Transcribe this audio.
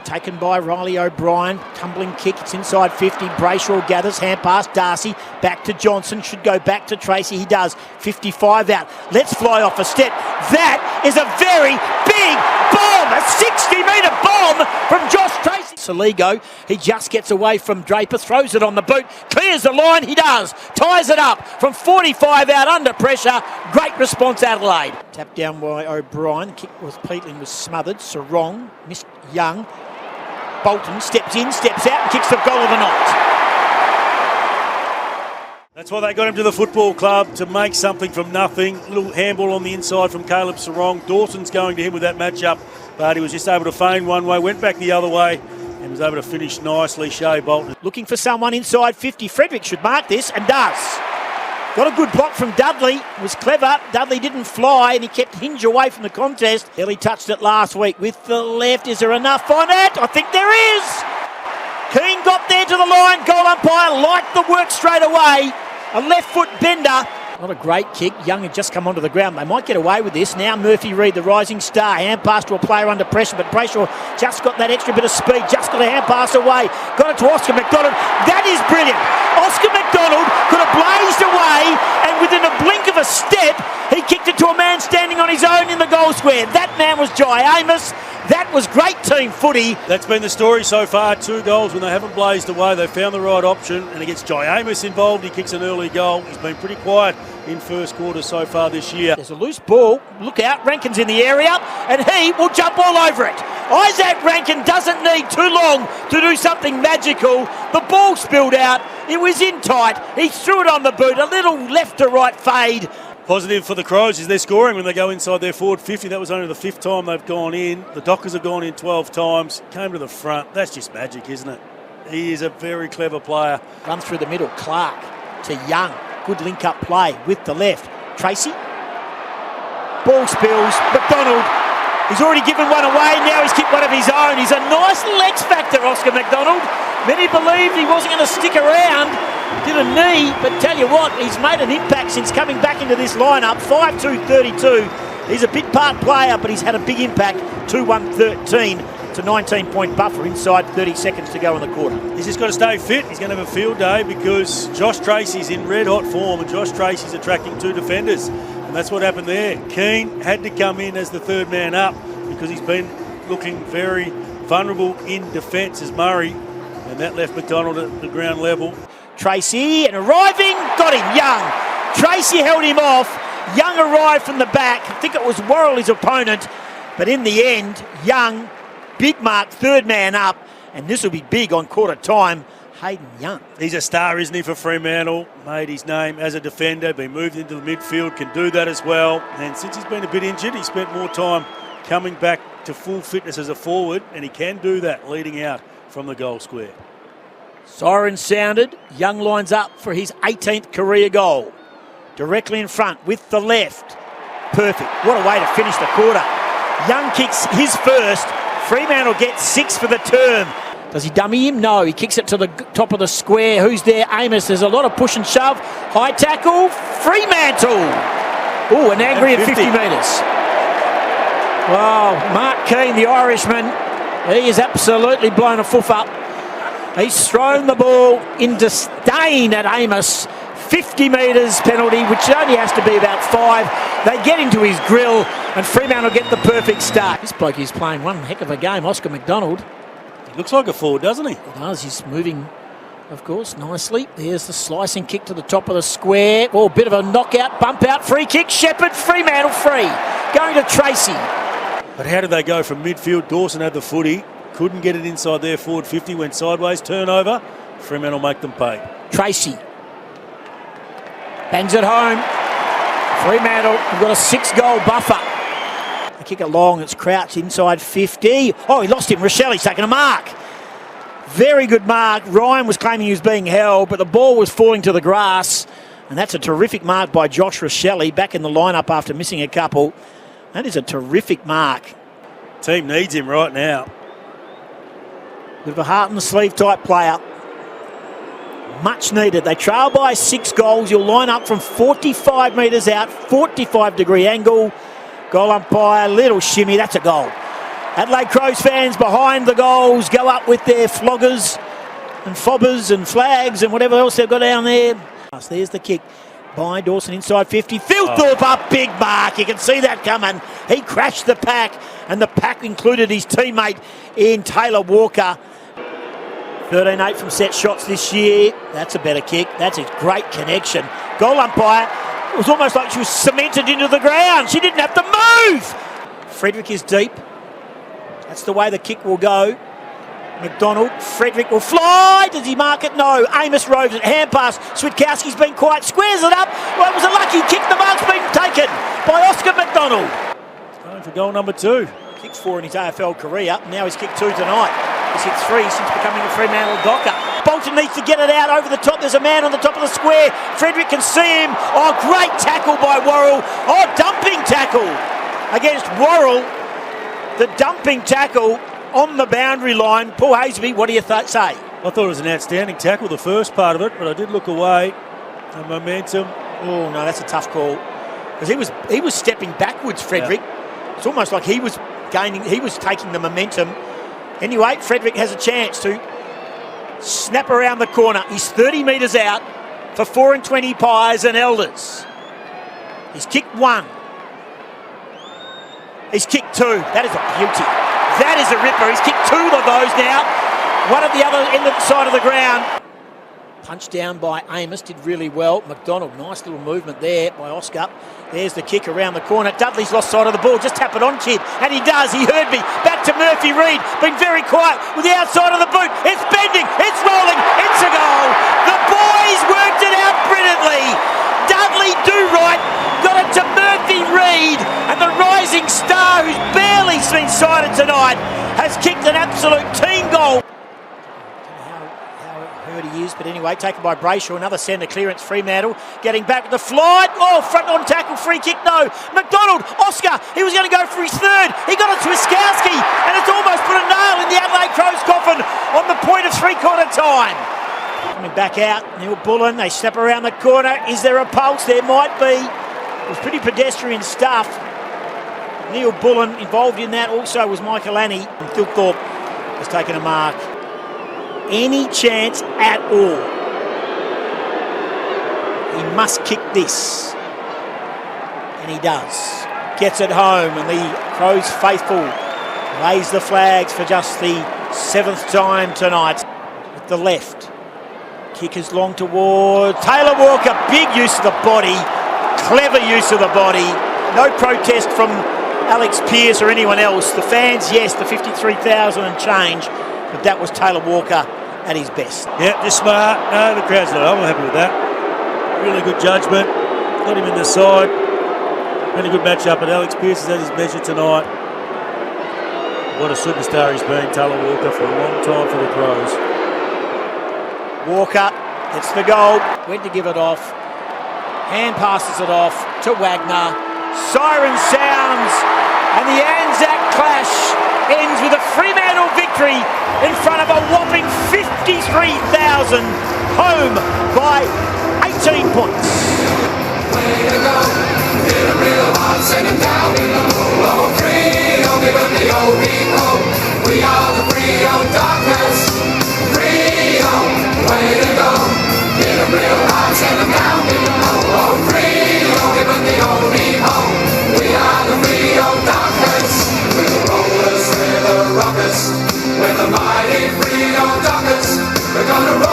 forward, taken by Riley O'Brien. Tumbling kick, it's inside 50. Brayshaw gathers, hand pass, Darcy. Back to Johnson, should go back to Tracy. He does. 55 out. Let's fly off a step. That is a very big bomb. A 60-metre bomb from Josh Tracy. Saligo, he just gets away from Draper, throws it on the boot, clears the line, he does. Ties it up from 45 out under pressure. Great response, Adelaide. Tapped down by O'Brien. Kick with Peatling was smothered. Sarong missed Young. Bolton steps in, steps out and kicks the goal of the night. That's why they got him to the football club, to make something from nothing. Little handball on the inside from Caleb Sarong. Dawson's going to him with that matchup, but he was just able to feign one way, went back the other way and was able to finish nicely. Shea Bolton looking for someone inside 50. Frederick should mark this and does. Got a good block from Dudley. It was clever. Dudley didn't fly and he kept Hinge away from the contest. Ellie touched it last week with the left. Is there enough on it? I think there is. Keane got there to the line. Goal umpire liked the work straight away. A left foot bender. Not a great kick. Young had just come onto the ground. They might get away with this. Now Murphy Reid, the rising star. Hand pass to a player under pressure, but Brayshaw just got that extra bit of speed. Just got a hand pass away. Got it to Oscar McDonald. That is brilliant. Oscar McDonald could have blazed away, and within a blink of a step, he kicked it to a man standing on his own in the goal square. That man was Jai Amos. That was great team footy. That's been the story so far. 2 goals when they haven't blazed away. They found the right option, and it gets Jai Amos involved. He kicks an early goal. He's been pretty quiet in first quarter so far this year. There's a loose ball. Look out. Rankin's in the area, and he will jump all over it. Isaac Rankin doesn't need too long to do something magical. The ball spilled out. It was in tight. He threw it on the boot. A little left to right fade. Positive for the Crows is they're scoring when they go inside their forward 50. That was only the 5th time they've gone in. The Dockers have gone in 12 times. Came to the front. That's just magic, isn't it? He is a very clever player. Run through the middle. Clark to Young. Good link-up play with the left. Tracy. Ball spills. McDonald. He's already given one away. Now he's kicked one of his own. He's a nice little X-factor, Oscar McDonald. Many believed he wasn't going to stick around. Did a knee, but tell you what, he's made an impact since coming back into this lineup. 5'2", 32. He's a bit part player, but he's had a big impact. 2-1-13 to 19-point buffer inside 30 seconds to go in the quarter. He's just got to stay fit. He's going to have a field day because Josh Tracy's in red-hot form, and Josh Tracy's attracting 2 defenders. And that's what happened there. Keane had to come in as the third man up because he's been looking very vulnerable in defence as Murray, and that left McDonald at the ground level. Tracy, and arriving, got him, Young. Tracy held him off. Young arrived from the back. I think it was Worrell, his opponent. But in the end, Young, big mark, third man up. And this will be big on quarter time. Hayden Young. He's a star, isn't he, for Fremantle? Made his name as a defender, been moved into the midfield, can do that as well. And since he's been a bit injured, he spent more time coming back to full fitness as a forward, and he can do that leading out from the goal square. Siren sounded. Young lines up for his 18th career goal. Directly in front with the left. Perfect. What a way to finish the quarter. Young kicks his first. Fremantle gets 6 for the term. Does he dummy him? No. He kicks it to the top of the square. Who's there? Amos. There's a lot of push and shove. High tackle. Fremantle. Oh, an angry at 50 metres. Wow. Mark Keane, the Irishman, he has absolutely blown a foof up. He's thrown the ball in disdain at Amos. 50 metres penalty, which only has to be about 5. They get into his grill, and Fremantle get the perfect start. This bloke is playing one heck of a game, Oscar McDonald. He looks like a forward, doesn't he? He does. He's moving, of course, nicely. There's the slicing kick to the top of the square. Oh, bit of a knockout, bump out, free kick. Shepherd, Fremantle free. Going to Tracy. But how did they go from midfield? Dawson had the footy. Couldn't get it inside their forward 50, went sideways, turnover. Fremantle make them pay. Tracy. Bangs it home. Fremantle have got a 6-goal buffer. They kick it long, it's Crouch inside 50. Oh, he lost him. Rochelli's taking a mark. Very good mark. Ryan was claiming he was being held, but the ball was falling to the grass. And that's a terrific mark by Josh Rochelli, back in the lineup after missing a couple. That is a terrific mark. Team needs him right now. With a heart in the sleeve type player. Much needed. They trail by 6 goals. You'll line up from 45 metres out, 45-degree angle. Goal umpire, little shimmy. That's a goal. Adelaide Crows fans behind the goals go up with their floggers and fobbers and flags and whatever else they've got down there. There's the kick by Dawson inside 50. Philthorpe up, big mark. You can see that coming. He crashed the pack, and the pack included his teammate in Taylor Walker. 13-8 from set shots this year. That's a better kick. That's a great connection. Goal umpire, it was almost like she was cemented into the ground. She didn't have to move. Frederick is deep. That's the way the kick will go. McDonald, Frederick will fly. Does he mark it? No. Amos roves it. Hand pass. Switkowski's been quiet. Squares it up. Well, it was a lucky kick. The mark's been taken by Oscar McDonald. Going for goal number 2. Kicked 4 in his AFL career. Now he's kicked 2 tonight. He's hit 3 since becoming a Fremantle Docker. Bolton needs to get it out over the top. There's a man on the top of the square. Frederick can see him. Oh, great tackle by Worrell. Oh, dumping tackle against Worrell. The dumping tackle on the boundary line. Paul Haseby, what do you say? I thought it was an outstanding tackle, the first part of it, but I did look away. The momentum. Oh, no, that's a tough call. Because he was stepping backwards, Frederick. Yeah. It's almost like he was taking the momentum. Anyway, Frederick has a chance to snap around the corner. He's 30 metres out for 4 and 20 pies and elders. He's kicked 1. He's kicked 2. That is a beauty. That is a ripper. He's kicked 2 of those now. One at the other end of the side of the ground. Punched down by Amos. Did really well. McDonald, nice little movement there by Oscar. There's the kick around the corner. Dudley's lost sight of the ball. Just tap it on, kid. And he does. He heard me. Back to Murphy Reid. Been very quiet with the outside of the boot. It's bending. It's rolling. It's a goal. The boys worked it out brilliantly. Dudley do right. Got it to Murphy Reid. And the rising star, who's barely been sighted tonight, has kicked an absolute team goal. He is, but anyway, taken by Brayshaw. Another centre clearance, Fremantle getting back with the flight. Oh, front on tackle, free kick, no. McDonald, Oscar, he was going to go for his 3rd. He got it to Switkowski, and it's almost put a nail in the Adelaide Crows coffin on the point of 3/4 time. Coming back out, Neil Bullen, they step around the corner. Is there a pulse? There might be. It was pretty pedestrian stuff. Neil Bullen involved in that also was Michael Annie. And Philthorpe has taken a mark. Any chance at all. He must kick this. And he does. Gets it home, and the Crows faithful raise the flags for just the 7th time tonight. With the left. Kick is long toward Taylor Walker. Big use of the body. Clever use of the body. No protest from Alex Pearce or anyone else. The fans, yes, the 53,000 and change. But that was Taylor Walker at his best. Yeah, just smart. No, the crowd's not. I'm happy with that. Really good judgment. Got him in the side. Been a good matchup, and Alex Pearce has had his measure tonight. What a superstar he's been, Taylor Walker, for a long time for the Crows. Walker gets the goal. Went to give it off. Hand passes it off to Wagner. Siren sounds, and the Anzac clash ends with a Fremantle victory in front of a whopping 53,000, home by 18 points. Way to go, hit a real hard, send him down below. Oh, Frio, give him the old Rio. We are the Frio Dockers. Frio, way to go, hit a real hard, send him down below. Oh, Frio, give him the old Rio. We are the Frio Dockers. We're the rollers, we're the rockers. We're the mighty Frio Dockers. We're gonna roll.